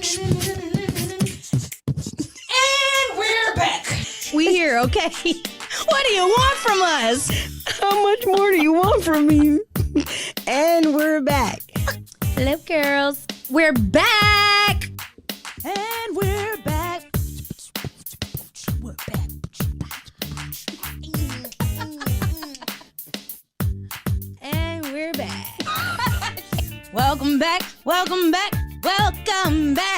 And we're back. We here, okay? What do you want from us? How much more do you want from me? And we're back. Hello, girls. We're back. And we're back. We're back. And we're back. Welcome back. Welcome back. Welcome back.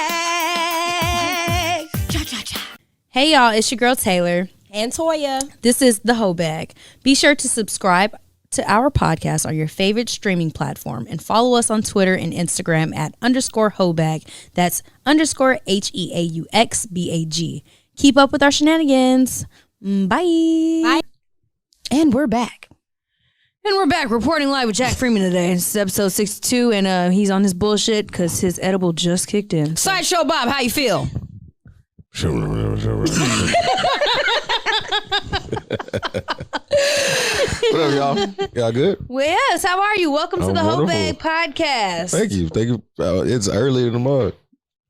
Cha-cha-cha. Hey, y'all. It's your girl, Taylor. And Toya. This is the Hoaux Bag. Be sure to subscribe to our podcast on your favorite streaming platform and follow us on Twitter and Instagram at _Hoaux Bag. That's _HEAUXBAG. Keep up with our shenanigans. Bye. Bye. And we're back. And we're back reporting live with Jack Freeman today. This is episode 62, and he's on his bullshit because his edible just kicked in. Sideshow Bob, how you feel? What up, y'all? Y'all good? Well, yes. How are you? Welcome to the Hoaux Bag podcast. Thank you. It's early in the morning.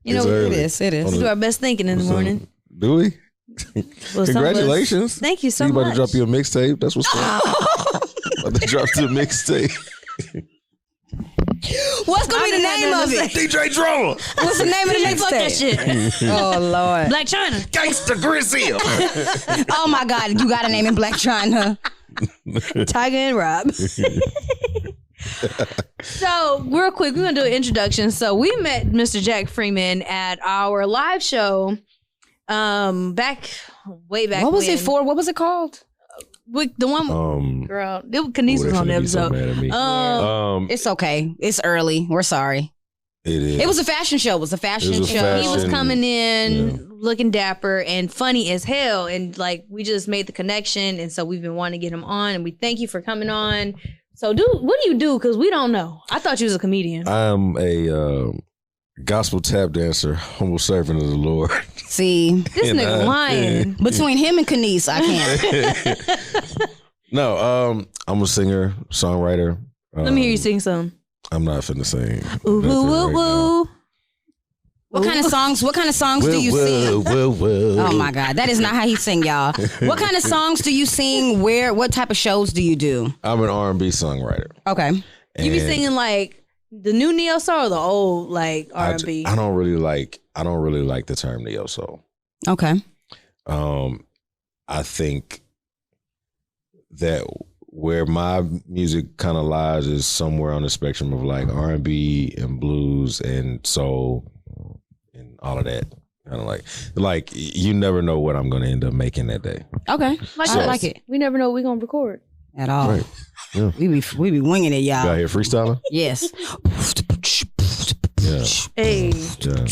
You know, it is. We do our best thinking in the morning. Do we? Well, congratulations. Thank you so much. You about to drop your mixtape. That's what's up. About to drop the mixtape. What's going to be the name of it? DJ Drama. What's the name of the mixtape? Fuck that shit. Oh, Lord. Black China. Gangsta Grizzly. Oh, my God. You got a name in Black China. Tiger and Rob. So, real quick, we're going to do an introduction. So, we met Mr. Jack Freeman at our live show way back What was it for? What was it called? The one, girl, Kanice was on the episode. It's okay. It's early. We're sorry. It is. It was a fashion show. It was a fashion show. He was coming in looking dapper and funny as hell. And like, we just made the connection. And so we've been wanting to get him on. And we thank you for coming on. So, what do you do? Because we don't know. I thought you was a comedian. I am a gospel tap dancer, humble servant of the Lord. See, this nigga lying. Between him and Kanice, I can't. No, I'm a singer, songwriter. Let me hear you sing some. I'm not finna sing. Ooh, woo, woo, woo. What kind of songs do you sing? Oh my God, that is not how he sing, y'all. What kind of songs do you sing? What type of shows do you do? I'm an R&B songwriter. Okay. You be singing like the new neo soul or the old like R&B? I don't really like the term neo soul. Okay. I think that where my music kind of lies is somewhere on the spectrum of like R&B and blues and soul and all of that. Kind of like you never know what I'm going to end up making that day. Okay. I like it. We never know what we're going to record. At all. Right. Yeah. We be winging it, y'all. You out here freestyling? Yes. Yeah. Hey. Yeah.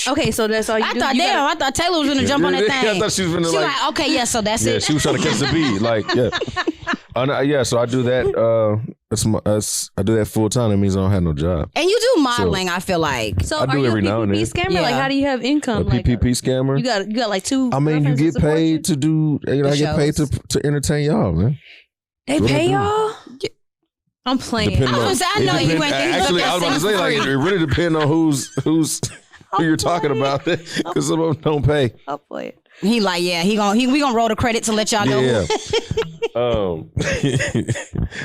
Okay, so that's all you do. I thought Taylor was gonna jump on that thing. I thought she was gonna like, okay, yeah, so that's it. She was trying to catch the beat, like, yeah. So I do that. I do that full time. That means I don't have no job. And you do modeling, I feel like. So I do are you every a now and then. PPP scammer? Yeah. Like, how do you have income? A PPP scammer? You got like two. I mean, you get paid to do. I get paid to entertain y'all, man. They pay y'all? I'm playing. I was gonna say, I know you ain't getting actually, I was about to say, like, it really depends on who you're talking about, because some of them don't pay. I'll play it. He like, yeah, we gonna roll the credits and let y'all know. Yeah.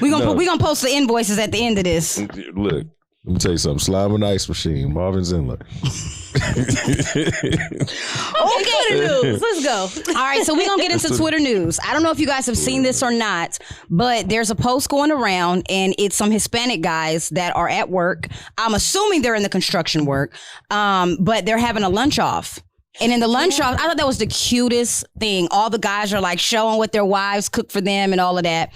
we gonna post the invoices at the end of this. Look, let me tell you something. Slime and Ice Machine, Marvin Zindler. Okay, news. Let's go. All right, so we're going to get into Twitter news. I don't know if you guys have seen this or not, but there's a post going around, and it's some Hispanic guys that are at work. I'm assuming they're in the construction work, but they're having a lunch off. And in the lunch off, I thought that was the cutest thing. All the guys are like showing what their wives cook for them and all of that.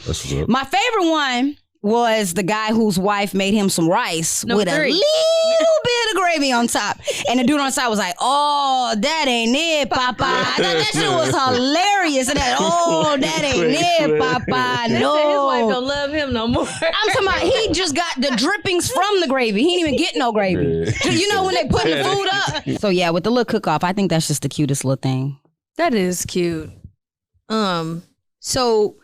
My favorite one was the guy whose wife made him some rice with a little bit of gravy on top. And the dude on the side was like, oh, that ain't it, Papa. I thought that shit was hilarious. And that ain't it, Papa. No. His wife don't love him no more. I'm talking about he just got the drippings from the gravy. He didn't even get no gravy. You know when they put the food up? So yeah, with the little cook-off, I think that's just the cutest little thing. That is cute. So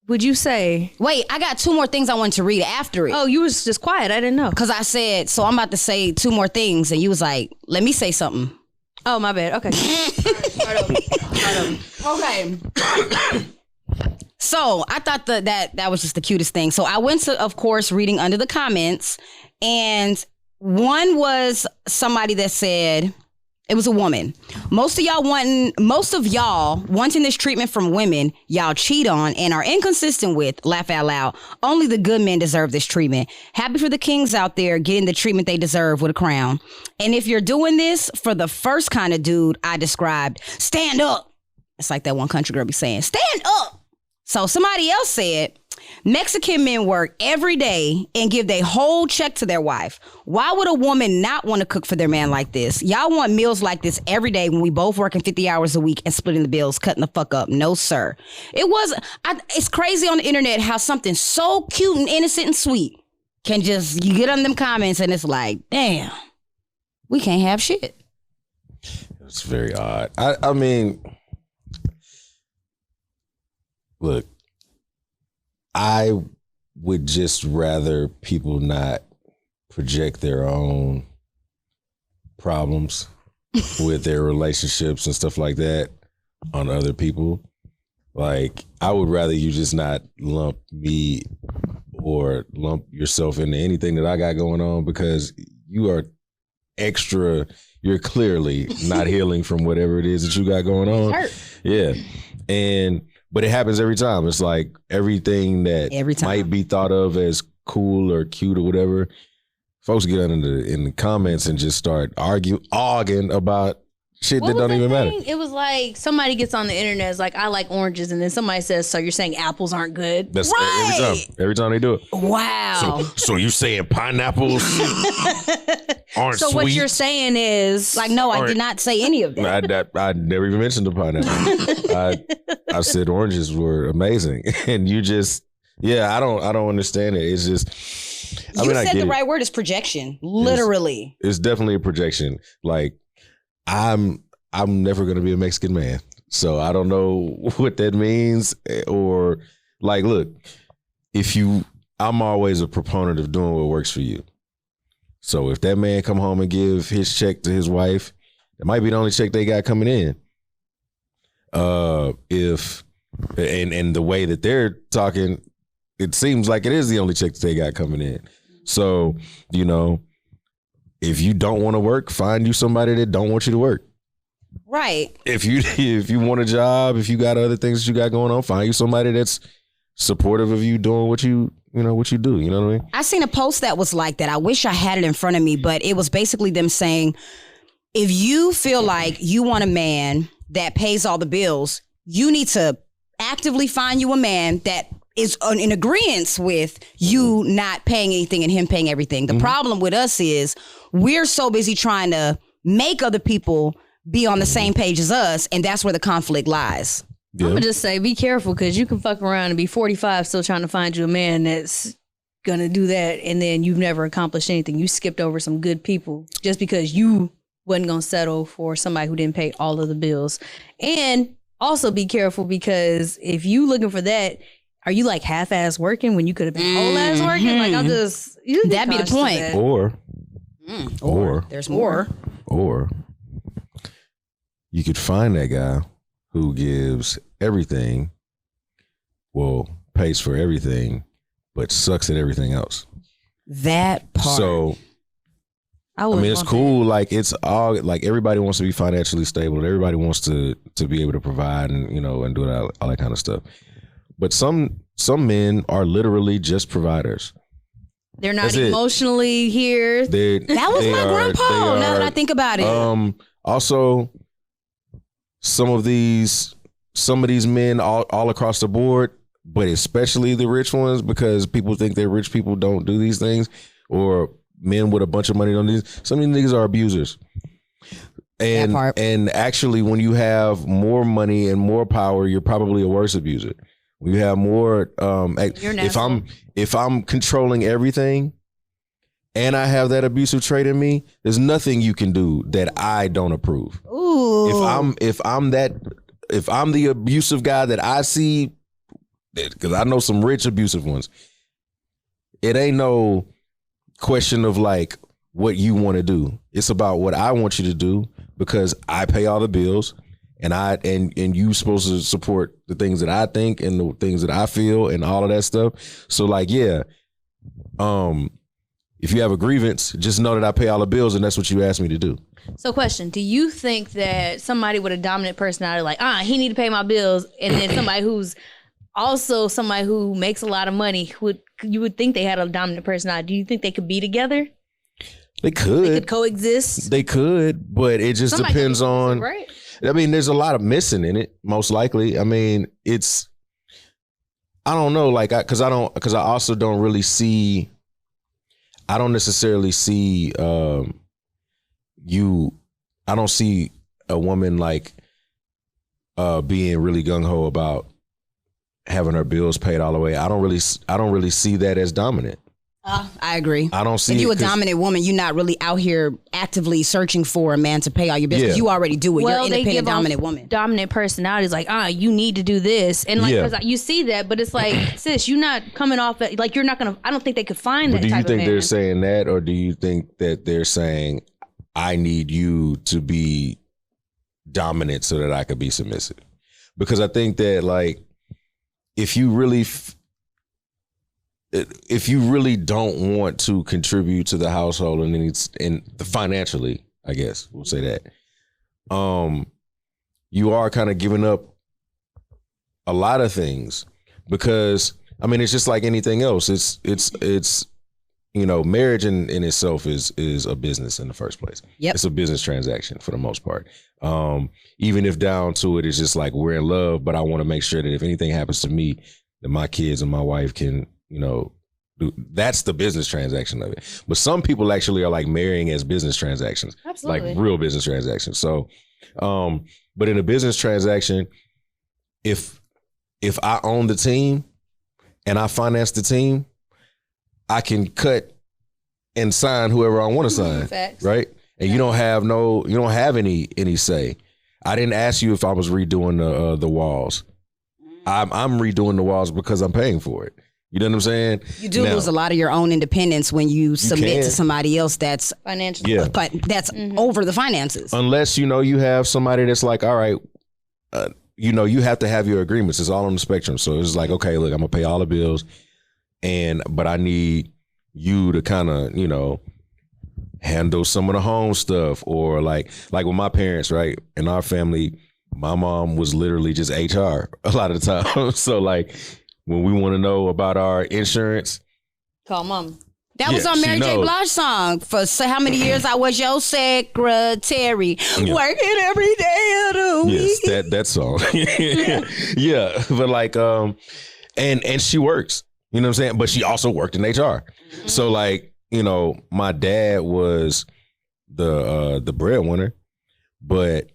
would you say? Wait, I got 2 more things I wanted to read after it. Oh, you was just quiet. I didn't know. Because I said, so I'm about to say 2 more things, and you was like, let me say something. Oh, my bad. Okay. Okay. So I thought that was just the cutest thing. So I went to, of course, reading under the comments, and one was somebody that said, it was a woman. Most of y'all wanting this treatment from women y'all cheat on and are inconsistent with, laugh out loud. Only the good men deserve this treatment. Happy for the kings out there getting the treatment they deserve with a crown. And if you're doing this for the first kind of dude I described, stand up. It's like that one country girl be saying, stand up. So somebody else said, Mexican men work every day and give their whole check to their wife. Why would a woman not want to cook for their man like this? Y'all want meals like this every day when we both working 50 hours a week and splitting the bills, cutting the fuck up. No, sir. It's crazy on the internet how something so cute and innocent and sweet can just, you get on them comments and it's like, damn, we can't have shit. It's very odd. I mean, look, I would just rather people not project their own problems with their relationships and stuff like that on other people. Like, I would rather you just not lump me or lump yourself into anything that I got going on, because you are you're clearly not healing from whatever it is that you got going on. Hurt. Yeah. But it happens every time. It's like everything that might be thought of as cool or cute or whatever, folks get in the comments and just start arguing about shit that don't even matter. It was like somebody gets on the internet, it's like, I like oranges, and then somebody says, so you're saying apples aren't good? That's right. Every time they do it. Wow. So you saying pineapples aren't so sweet? what you're saying is, like, no, I did not say any of that. I never even mentioned the pineapple. I said oranges were amazing, and you just, I don't understand it. It's just, you said the right word is projection. Literally, it's definitely a projection. Like, I'm never gonna be a Mexican man, so I don't know what that means. Or like, look, I'm always a proponent of doing what works for you. So if that man come home and give his check to his wife, it might be the only check they got coming in. And the way that they're talking, it seems like it is the only check that they got coming in. So, if you don't want to work, find you somebody that don't want you to work. right. If you want a job, if you got other things that you got going on, find you somebody that's supportive of you doing what you do. You know what I mean? I seen a post that was like that. I wish I had it in front of me, but it was basically them saying, if you feel like you want a man that pays all the bills, you need to actively find you a man that is in agreement with you not paying anything and him paying everything. The problem with us is we're so busy trying to make other people be on the same page as us, and that's where the conflict lies. Yeah. I'm gonna just say, be careful, because you can fuck around and be 45 still trying to find you a man that's gonna do that, and then you've never accomplished anything. You skipped over some good people just because you wasn't gonna settle for somebody who didn't pay all of the bills. And also be careful, because if you looking for that, are you like half-ass working when you could have been whole-ass working? Like, I'm just, That'd be the point. Or there's more. Or you could find that guy who gives everything, pays for everything, but sucks at everything else. That part. So, I mean, it's cool. Like, it's all, like, everybody wants to be financially stable, and everybody wants to be able to provide and, and do all that kind of stuff. But some men are literally just providers. They're not emotionally here. That was my grandpa. Now that I think about it. Also, some of these men all across the board, but especially the rich ones, because people think that rich people don't do these things, or men with a bunch of money don't do these. Some of these niggas are abusers. And actually, when you have more money and more power, you're probably a worse abuser. We have more. If I'm controlling everything, and I have that abusive trait in me, there's nothing you can do that I don't approve. Ooh. If I'm the abusive guy that I see because I know some rich abusive ones. It ain't no question of like what you want to do. It's about what I want you to do because I pay all the bills and you supposed to support the things that I think and the things that I feel and all of that stuff. So like, yeah, if you have a grievance, just know that I pay all the bills and that's what you asked me to do. So question, do you think that somebody with a dominant personality like, he need to pay my bills, and then somebody who's also somebody who makes a lot of money, you would think they had a dominant personality, do you think they could be together? They could coexist. They could, but it just depends on, right? I mean, there's a lot of missing in it, most likely. I mean, I don't know, like, because I also don't really see, I don't necessarily see I don't see a woman like being really gung-ho about having her bills paid all the way. I don't really see that as dominant. I agree. I don't see if you're a dominant woman, you're not really out here actively searching for a man to pay all your bills. Yeah. You already do it. Well, you're independent dominant woman. Dominant personalities like, you need to do this. And like, cause you see that, but it's like, sis, you're not coming off like, you're not going to, I don't think they could find that type of man. Do you think they're saying that, or do you think that they're saying, I need you to be dominant so that I could be submissive? Because I think that like, if you really don't want to contribute to the household and financially, I guess we'll say that, you are kind of giving up a lot of things, because I mean, it's just like anything else. It's marriage in itself is a business in the first place. Yep. It's a business transaction for the most part. Even if down to it, it's just like we're in love, but I want to make sure that if anything happens to me, that my kids and my wife can, that's the business transaction of it. But some people actually are like marrying as business transactions. Absolutely. Like real business transactions. So, but in a business transaction, if I own the team and I finance the team, I can cut and sign whoever I want to sign. Facts. Right? And you don't have any say. I didn't ask you if I was redoing the walls. I'm redoing the walls because I'm paying for it. You know what I'm saying? You do lose a lot of your own independence when you submit to somebody else that's financially, that's over the finances. Unless you have somebody that's like, all right, you have to have your agreements. It's all on the spectrum. So it's like, okay, look, I'm gonna pay all the bills, but I need you to kind of handle some of the home stuff, or like with my parents, right? In our family, my mom was literally just HR a lot of the time. So like, when we want to know about our insurance, call mom. That was on Mary J. Blige song. For how many years I was your secretary, working every day of the week. Yes, that song. Yeah, but like, and she works. You know what I'm saying? But she also worked in HR. Mm-hmm. So like, my dad was the breadwinner, but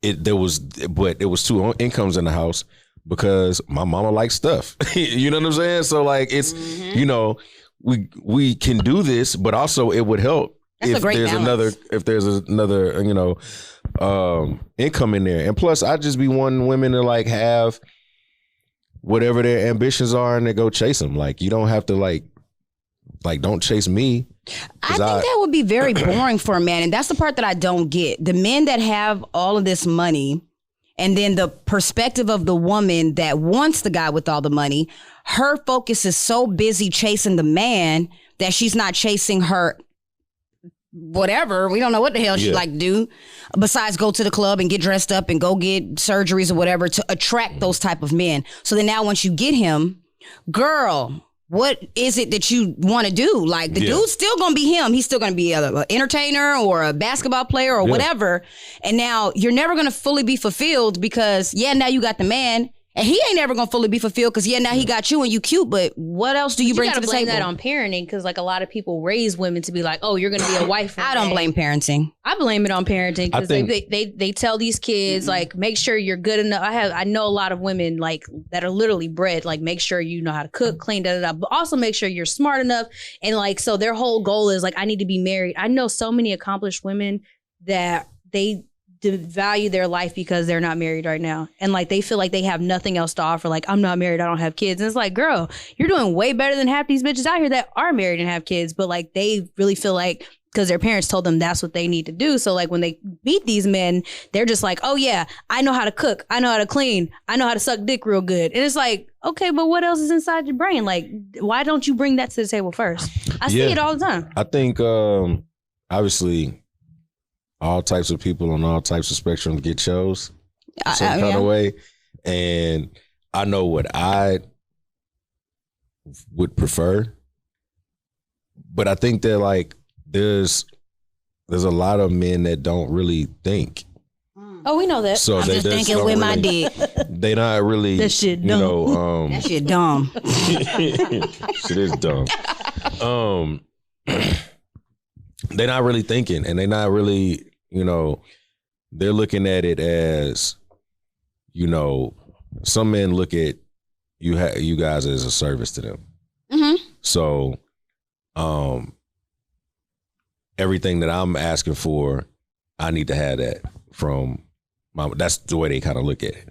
it was two incomes in the house, because my mama likes stuff. You know what I'm saying? So like, it's, we can do this, but also it would help if there's another income in there. And plus, I just be wanting women to like have whatever their ambitions are and they go chase them. Like, you don't have to like don't chase me. I think that would be very boring for a man. And that's the part that I don't get. The men that have all of this money, and then the perspective of the woman that wants the guy with all the money, her focus is so busy chasing the man that she's not chasing her whatever. We don't know what the hell she like to do besides go to the club and get dressed up and go get surgeries or whatever to attract those type of men. So then now once you get him, girl, what is it that you want to do? Like, the dude's still going to be him. He's still going to be an entertainer or a basketball player or whatever. And now you're never going to fully be fulfilled because, now you got the man. And he ain't never gonna fully be fulfilled because now he got you and you cute, but what else do you bring to the table? You gotta blame that on parenting, because like a lot of people raise women to be like, oh, you're gonna be a wife. I don't blame parenting. I blame it on parenting, because they tell these kids like, make sure you're good enough. I know a lot of women like that are literally bred like, make sure you know how to cook, clean, but also make sure you're smart enough. And like, so their whole goal is like, I need to be married. I know so many accomplished women that they value their life because they're not married right now. And like, they feel like they have nothing else to offer. Like, I'm not married, I don't have kids. And it's like, girl, you're doing way better than half these bitches out here that are married and have kids. But like, they really feel like, because their parents told them that's what they need to do. So like, when they meet these men, they're just like, oh yeah, I know how to cook. I know how to clean. I know how to suck dick real good. And it's like, okay, but what else is inside your brain? Like, why don't you bring that to the table first? I see it all the time. I think, obviously, all types of people on all types of spectrum get chose some kind of way. And I know what I would prefer. But I think that like there's a lot of men that don't really think. Oh, we know that. So I'm just thinking with my dick. They not really, that shit dumb. That shit dumb. Shit is dumb. They're not really thinking, and they're not really, they're looking at it as, some men look at you guys as a service to them. Mm-hmm. So, everything that I'm asking for, I need to have that from that's the way they kind of look at it.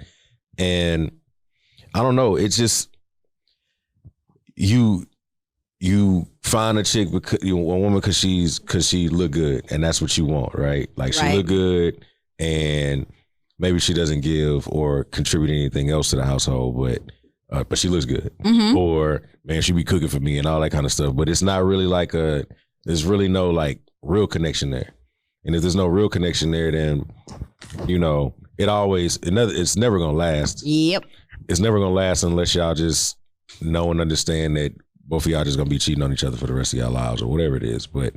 And I don't know, it's just, you find a chick because a woman because she look good, and that's what you want, right? Like she look good, and maybe she doesn't give or contribute anything else to the household, but she looks good. Mm-hmm. Or man, she be cooking for me and all that kind of stuff. But it's not really like there's really no like real connection there. And if there's no real connection there, then it's never gonna last. Yep. It's never gonna last unless y'all just know and understand that both of y'all just gonna be cheating on each other for the rest of y'all lives or whatever it is. But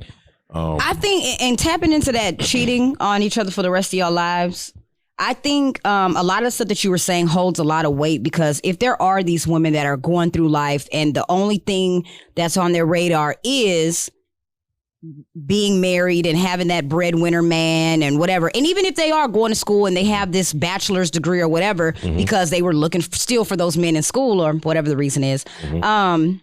I think, and tapping into that cheating on each other for the rest of your lives, I think a lot of stuff that you were saying holds a lot of weight, because if there are these women that are going through life and the only thing that's on their radar is being married and having that breadwinner man and whatever, and even if they are going to school and they have this bachelor's degree or whatever, mm-hmm. because they were looking still for those men in school or whatever the reason is, mm-hmm.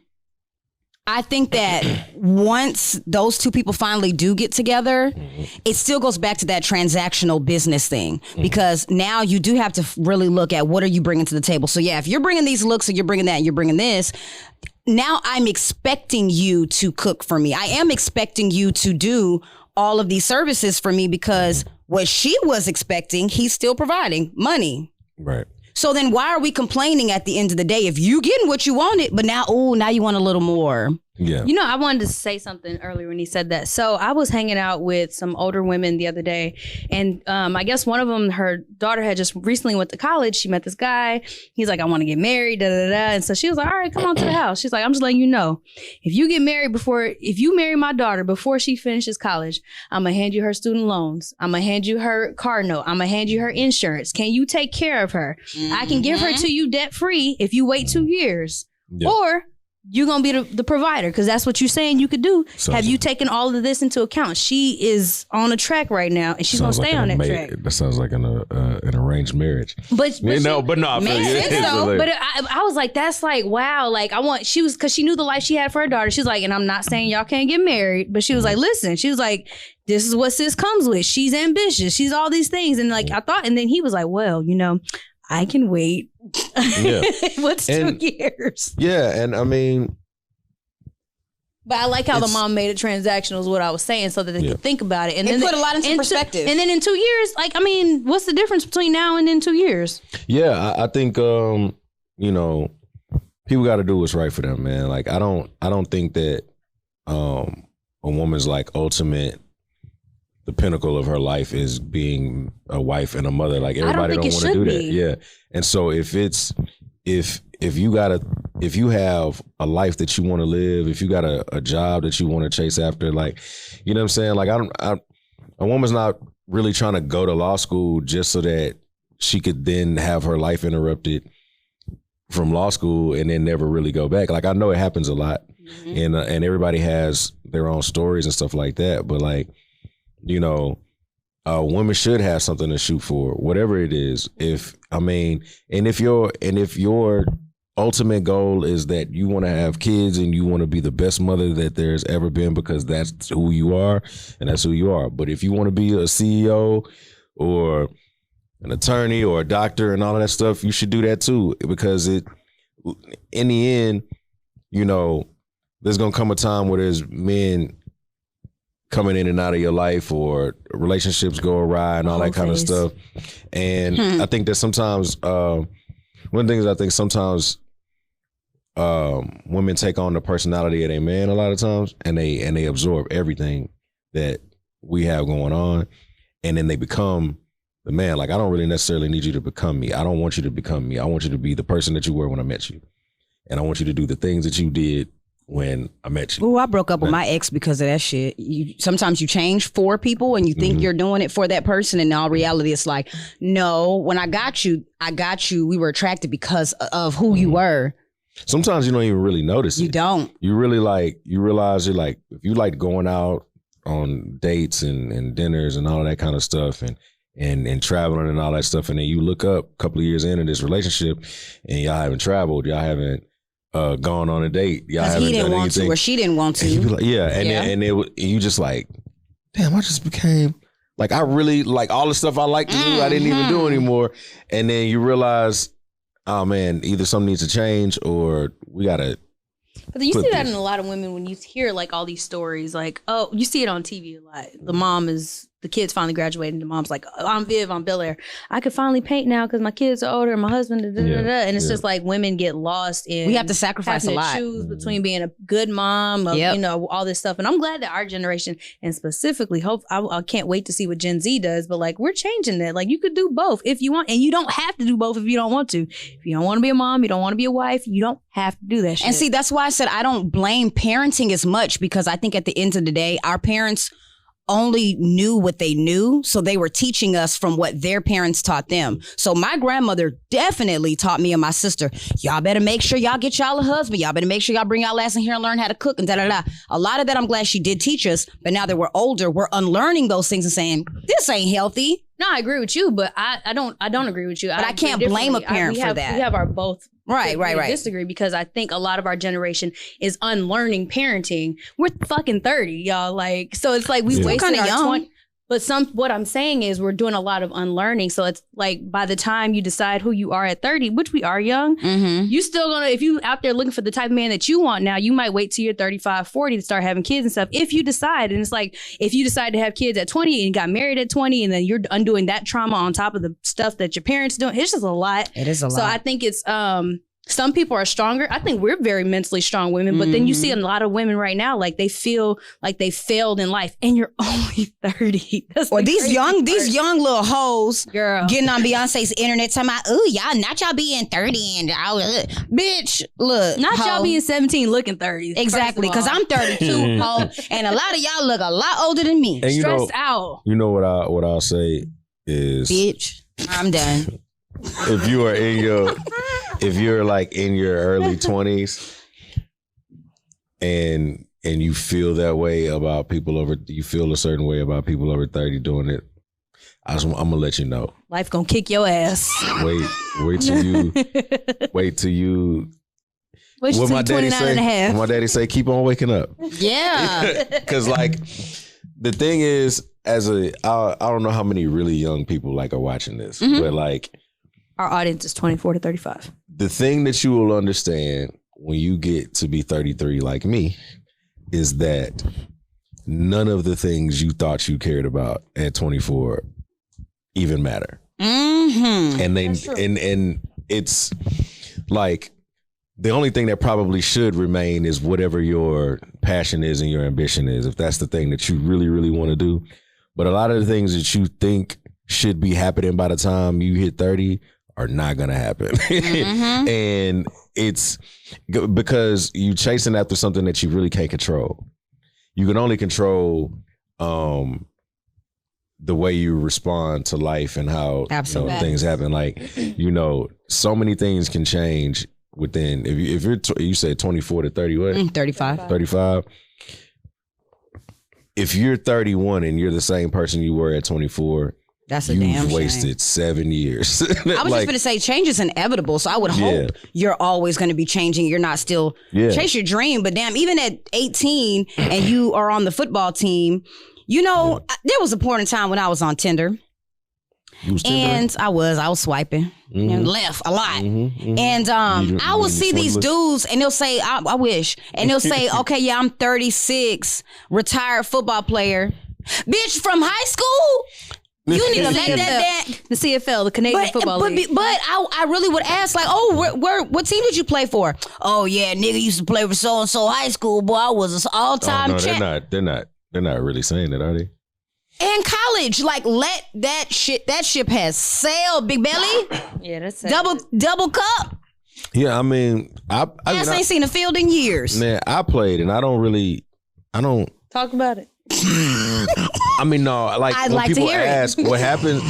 I think that once those two people finally do get together, mm-hmm. it still goes back to that transactional business thing, mm-hmm. because now you do have to really look at what are you bringing to the table. So yeah, if you're bringing these looks or you're bringing that and you're bringing this, now I'm expecting you to cook for me. I am expecting you to do all of these services for me, because what she was expecting, he's still providing money. Right. So then why are we complaining at the end of the day if you getting what you wanted, but now you want a little more? Yeah. I wanted to say something earlier when he said that. So I was hanging out with some older women the other day, and I guess one of them, her daughter had just recently went to college. She met this guy. He's like, I want to get married, da da da. And so she was like, all right, come on to the house. She's like, I'm just letting you know, if you marry my daughter before she finishes college, I'm gonna hand you her student loans. I'm gonna hand you her car note. I'm gonna hand you her insurance. Can you take care of her? Mm-hmm. I can give her to you debt free if you wait 2 years, or you're going to be the provider, because that's what you're saying you could do. Have you taken all of this into account? She is on a track right now, and she's going to stay on that track. That sounds like an arranged marriage. But I was like, that's like, wow. Like because she knew the life she had for her daughter. She's like, and I'm not saying y'all can't get married, but she was like, listen, she was like, this is what sis comes with. She's ambitious. She's all these things. And like, I thought, and then he was like, well, I can wait. Yeah. What's 2 years? Yeah, and I mean, but I like how the mom made it transactional is what I was saying, so that they could think about it. And then put a lot into perspective. And then in 2 years, like, I mean, what's the difference between now and in 2 years? Yeah, I think people got to do what's right for them, man. Like I don't think that a woman's like ultimate, the pinnacle of her life is being a wife and a mother. Like everybody don't want to do that. Yeah. And so if you have a life that you want to live, if you got a job that you want to chase after, like, you know what I'm saying? Like a woman's not really trying to go to law school just so that she could then have her life interrupted from law school and then never really go back. Like I know it happens a lot, mm-hmm. and everybody has their own stories and stuff like that. But like, a woman should have something to shoot for, whatever it is. If your ultimate goal is that you want to have kids and you want to be the best mother that there's ever been, because that's who you are and that's who you are. But if you want to be a CEO or an attorney or a doctor and all of that stuff, you should do that too, because in the end, you know, there's gonna come a time where there's men coming in and out of your life, or relationships go awry and all that kind of stuff. And I think that sometimes one of the things I think sometimes women take on the personality of a man a lot of times, and they absorb everything that we have going on, and then they become the man. Like, I don't really necessarily need you to become me. I don't want you to become me. I want you to be the person that you were when I met you, and I want you to do the things that you did when I met you. Oh, I broke up with my ex because of that shit. Sometimes you change for people and you think you're doing it for that person, and in all reality, it's like, no, when I got you, we were attracted because of who you were. Sometimes you don't even really notice it. You don't. You really you realize you're like, if you like going out on dates and dinners and all that kind of stuff, and traveling and all that stuff, and then you look up a couple of years into this relationship and y'all haven't traveled, y'all haven't gone on a date, y'all haven't he didn't done want anything, to, or she didn't want to. and you be like, and you just like, damn, I just became like, I really like all the stuff I like to do, I didn't even do anymore. And then you realize, oh man, either something needs to change or we gotta. But you see that in a lot of women when you hear like all these stories, like, oh, you see it on TV a lot. The kids finally graduated, and the mom's like, oh, I'm Viv, I'm Bel Air. I could finally paint now because my kids are older and my husband, and it's just like women get lost in. We have to sacrifice a lot. Choose between being a good mom, you know, all this stuff. And I'm glad that our generation, and specifically, I can't wait to see what Gen Z does. But like, we're changing that. Like, you could do both if you want, and you don't have to do both if you don't want to. If you don't want to be a mom, you don't want to be a wife, you don't have to do that shit. And see, that's why I said I don't blame parenting as much, because I think at the end of the day, our parents only knew what they knew, so they were teaching us from what their parents taught them. So my grandmother definitely taught me and my sister, y'all better make sure y'all get y'all a husband, y'all better make sure y'all bring y'all ass in here and learn how to cook and da-da-da. A lot of that I'm glad she did teach us, but now that we're older, we're unlearning those things and saying, this ain't healthy. No, I agree with you, but I don't agree with you. But I can't blame a parent for that. We have our both. Right. Disagree, because I think a lot of our generation is unlearning parenting. We're fucking 30, y'all. Like, so it's like we wasted our 20. But what I'm saying is we're doing a lot of unlearning. So it's like by the time you decide who you are at 30, which we are young, you still gonna, if you out there looking for the type of man that you want now, you might wait till you're 35, 40 to start having kids and stuff. If you decide, and it's like, if you decide to have kids at 20 and got married at 20, and then you're undoing that trauma on top of the stuff that your parents doing, it's just a lot. It is a lot. So I think it's, some people are stronger. I think we're very mentally strong women, but then you see a lot of women right now, like they feel like they failed in life, and you're only 30. Or these young little hoes, girl, getting on Beyonce's internet talking about, ooh, y'all, not y'all being 30 and bitch, look, not ho. y'all being 17 looking 30. Exactly, because I'm 32, ho, and a lot of y'all look a lot older than me. And stressed out. You know what I'll say is, bitch, I'm done. If you're like in your early 20s and you feel that way about you feel a certain way about people over 30 doing it, I'm gonna let you know. Life gonna kick your ass. Wait till you. What my daddy say? What my daddy say? Keep on waking up. Yeah. Because like the thing is, I don't know how many really young people like are watching this, but like. Our audience is 24 to 35. The thing that you will understand when you get to be 33 like me is that none of the things you thought you cared about at 24 even matter. And and it's like the only thing that probably should remain is whatever your passion is and your ambition is, if that's the thing that you really, really want to do. But a lot of the things that you think should be happening by the time you hit 30 are not gonna happen. And it's because you chasing after something that you really can't control. You can only control the way you respond to life and how things happen. Like, so many things can change within, if you're you said 24 to 30, what? 35. If you're 31 and you're the same person you were at 24, that's a damn shame. You've wasted 7 years. I was just going to say, change is inevitable. So I would hope you're always going to be changing. You're not still chase your dream. But damn, even at 18 and you are on the football team, there was a point in time when I was on Tinder. You was and I was swiping and left a lot. And I will see these dudes and they'll say, I wish. And they'll say, okay, yeah, I'm 36, retired football player. Bitch, from high school? You need to let that the CFL, the Canadian Football League. But I really would ask, like, oh, what team did you play for? Oh yeah, nigga used to play for so and so high school. Boy, I was an all-time champ. They're not really saying that, are they? In college, like, let that ship has sailed, big belly. Yeah, that's double cup. Yeah, I mean, I ain't seen a field in years. Man, I played, and I don't talk about it. I mean, no, like I'd when like people to hear ask it. what happened.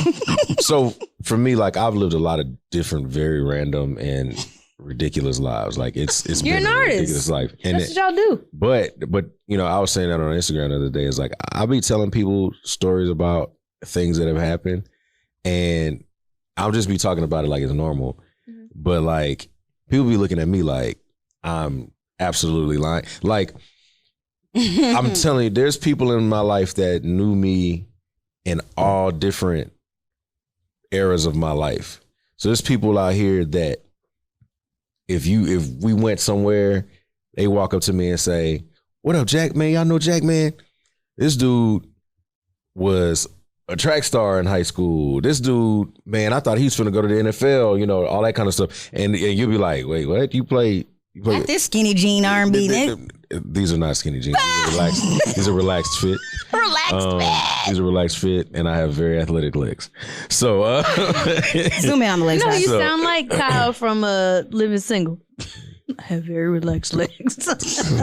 So for me, like I've lived a lot of different, very random and ridiculous lives. Like it's You're been an a artist. ridiculous life. And That's what y'all do. But you know, I was saying that on Instagram the other day. It's like I'll be telling people stories about things that have happened, and I'll just be talking about it like it's normal. But like people be looking at me like I'm absolutely lying. Like I'm telling you, there's people in my life that knew me in all different eras of my life. So there's people out here that if we went somewhere, they walk up to me and say, "What up, Jack, man? Y'all know Jack, man? This dude was a track star in high school. This dude, man, I thought he was finna go to the NFL, you know, all that kind of stuff." And you'll be like, "Wait, what? You play Not this skinny jean R&B, nigga. These are not skinny jeans. These are relaxed fit. These are relaxed fit, and I have very athletic legs. So zoom in on the legs. No, you sound like Kyle from Living Single. I have very relaxed legs.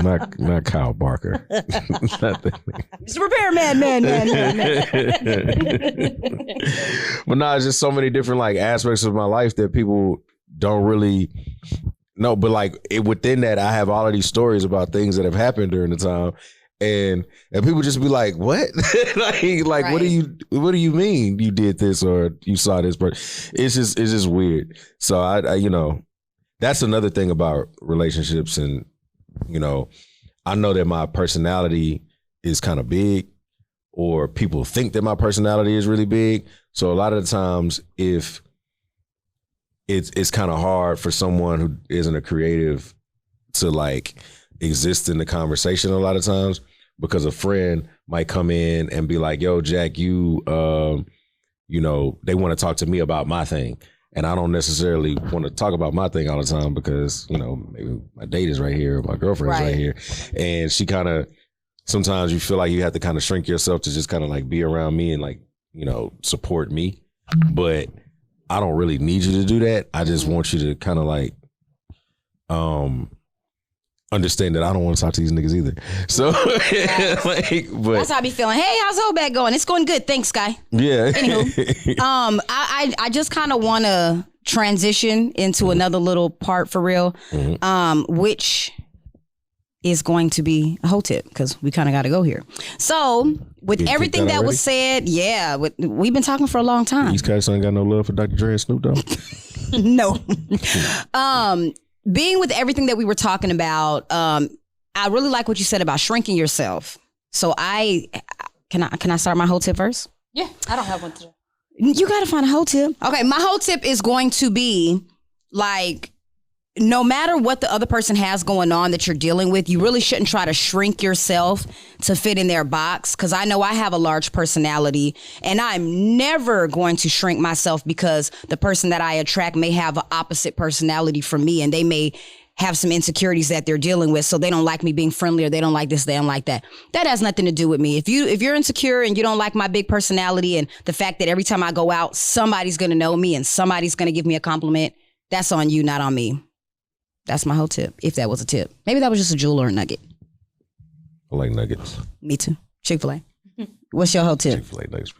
not Kyle Barker. Not that nigga. It's a repairman, man. But no, it's just so many different like aspects of my life that people don't really. No, but like within that, I have all of these stories about things that have happened during the time, and people just be like, "What? like right. What do you mean you did this or you saw this?" But it's just weird. So I you know, that's another thing about relationships, and you know, I know that my personality is kind of big, or people think that my personality is really big. So a lot of the times, if it's kind of hard for someone who isn't a creative to like exist in the conversation a lot of times, because a friend might come in and be like, "Yo, Jack, you know, they want to talk to me about my thing." And I don't necessarily want to talk about my thing all the time because, you know, maybe my date is right here, or my girlfriend's right here. And she kind of, sometimes you feel like you have to kind of shrink yourself to just kind of like be around me and like, you know, support me. But I don't really need you to do that. I just want you to kind of like understand that I don't want to talk to these niggas either. So but that's how I be feeling. Hey, how's Houx Bag going? It's going good. Thanks, Sky. Yeah. Anywho, I just kind of want to transition into another little part for real, which is going to be a whole tip because we kind of got to go here. So with everything that was said, we've been talking for a long time. These guys ain't got no love for Dr. Dre and Snoop Dogg. No. Being with everything that we were talking about, I really like what you said about shrinking yourself. So can I start my whole tip first? Yeah, I don't have one today. You got to find a whole tip. Okay, my whole tip is going to be like, no matter what the other person has going on that you're dealing with, you really shouldn't try to shrink yourself to fit in their box. Because I know I have a large personality and I'm never going to shrink myself because the person that I attract may have an opposite personality from me and they may have some insecurities that they're dealing with. So they don't like me being friendly or they don't like this, they don't like that. That has nothing to do with me. If you're insecure and you don't like my big personality and the fact that every time I go out, somebody's going to know me and somebody's going to give me a compliment, that's on you, not on me. That's my whole tip, if that was a tip. Maybe that was just a jewel or a nugget. I like nuggets. Me too. Chick-fil-A. What's your whole tip? Chick-fil-A nuggets.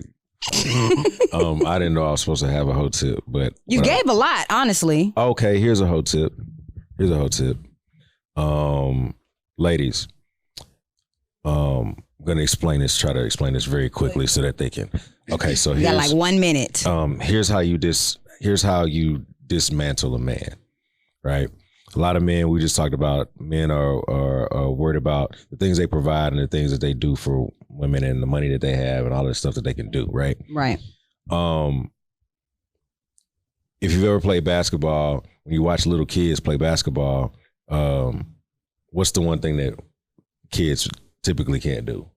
I didn't know I was supposed to have a whole tip, but you gave a lot, honestly. Okay, here's a whole tip. Ladies, I'm gonna try to explain this very quickly so that they can. Okay, so you got like 1 minute. Here's how you dismantle a man, right? A lot of men, we just talked about, men are worried about the things they provide and the things that they do for women and the money that they have and all the stuff that they can do, right? Right. if you've ever played basketball, when you watch little kids play basketball, what's the one thing that kids typically can't do?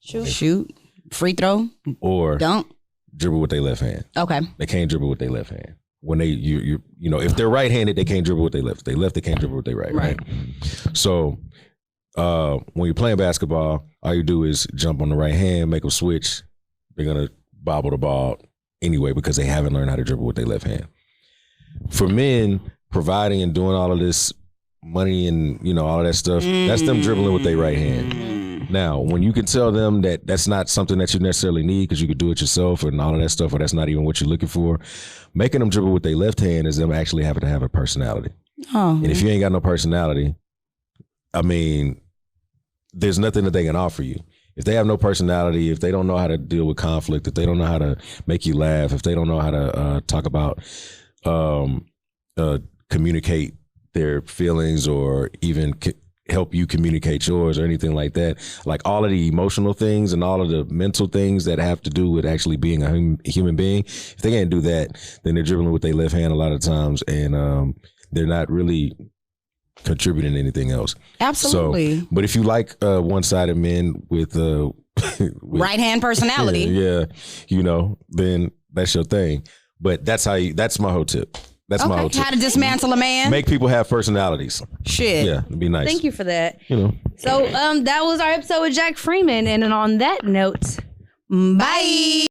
Shoot, free throw, or dunk, dribble with their left hand. Okay. They can't dribble with their left hand. When they you know, if they're right-handed, they can't dribble with their left. If they left, they can't dribble with their right. So when you're playing basketball, all you do is jump on the right hand, make them switch. They're gonna bobble the ball anyway because they haven't learned how to dribble with their left hand. For men, providing and doing all of this money and, you know, all of that stuff, that's them dribbling with their right hand. Now, when you can tell them that that's not something that you necessarily need because you could do it yourself and all of that stuff, or that's not even what you're looking for, making them dribble with their left hand is them actually having to have a personality. And if you ain't got no personality, I mean, there's nothing that they can offer you. If they have no personality, if they don't know how to deal with conflict, if they don't know how to make you laugh, if they don't know how to talk about, communicate their feelings or even help you communicate yours or anything like that, like all of the emotional things and all of the mental things that have to do with actually being a human being, if they can't do that, then they're dribbling with their left hand a lot of times, and they're not really contributing to anything else. Absolutely. So, but if you like one-sided men with right hand personality, yeah, you know, then that's your thing. But that's my whole tip. That's my whole tip. How to dismantle a man? Make people have personalities. Shit. Yeah, it'd be nice. Thank you for that. You know. So that was our episode with Jack Freeman, and on that note, bye.